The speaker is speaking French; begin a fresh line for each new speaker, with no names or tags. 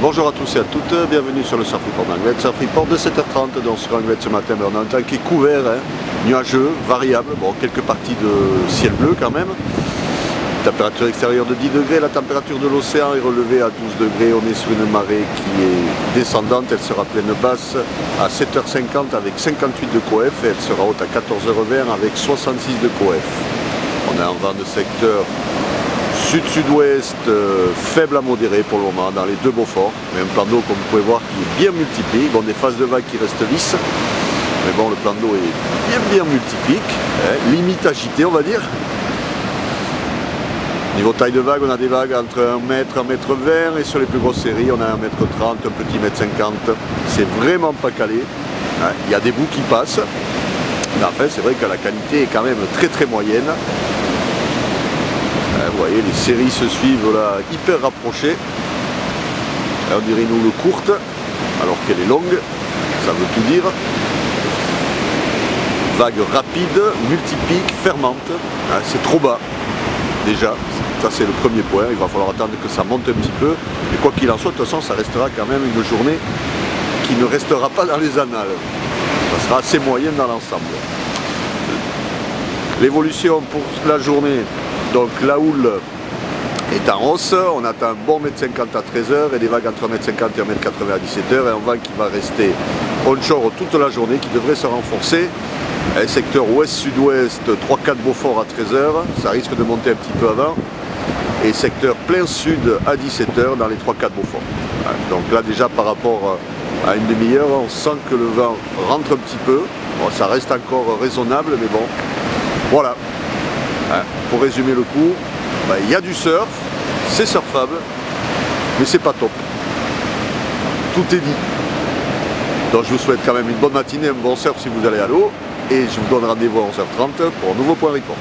Bonjour à tous et à toutes, bienvenue sur le Surf Report d'Anglet. Surf Report de 7h30, donc sur Anglet ce matin, on a un temps qui est couvert, nuageux, variable, bon, quelques parties de ciel bleu quand même. Température extérieure de 10 degrés, la température de l'océan est relevée à 12 degrés, on est sur une marée qui est descendante, elle sera pleine basse à 7h50 avec 58 de coef et elle sera haute à 14h20 avec 66 de coef. On a un vent de secteur sud-sud-ouest, faible à modéré pour le moment dans les deux Beaufort, mais un plan d'eau comme vous pouvez voir qui est bien multiplié, bon des phases de vagues qui restent lisses, mais bon le plan d'eau est bien multiplique, limite agité on va dire. Niveau taille de vague, on a des vagues entre 1 mètre, 1 mètre 20 et sur les plus grosses séries on a 1 mètre 30, un petit mètre 50, c'est vraiment pas calé, il y a des bouts qui passent, mais en fait c'est vrai que la qualité est quand même très moyenne. Vous voyez, les séries se suivent là hyper rapprochées. Là, on dirait une houle courte, alors qu'elle est longue, ça veut tout dire. Vague rapide, multipique, fermante. C'est trop bas, déjà. Ça, c'est le premier point. Il va falloir attendre que ça monte un petit peu. Et quoi qu'il en soit, de toute façon, ça restera quand même une journée qui ne restera pas dans les annales. Ça sera assez moyenne dans l'ensemble. L'évolution pour la journée. Donc la houle est en hausse, on attend un bon 1,50 m à 13h et des vagues entre 1,50 m et 1,80 m à 17h et un vent qui va rester onshore toute la journée, qui devrait se renforcer. Un secteur ouest-sud-ouest, 3-4 Beaufort à 13h, ça risque de monter un petit peu avant. Et secteur plein sud à 17h dans les 3-4 Beaufort. Donc là déjà par rapport à une demi-heure, on sent que le vent rentre un petit peu. Bon, ça reste encore raisonnable mais bon, voilà. Pour résumer le coup, il y a du surf, c'est surfable, mais c'est pas top. Tout est dit. Donc je vous souhaite quand même une bonne matinée, un bon surf si vous allez à l'eau, et je vous donne rendez-vous à 11h30 pour un nouveau point report.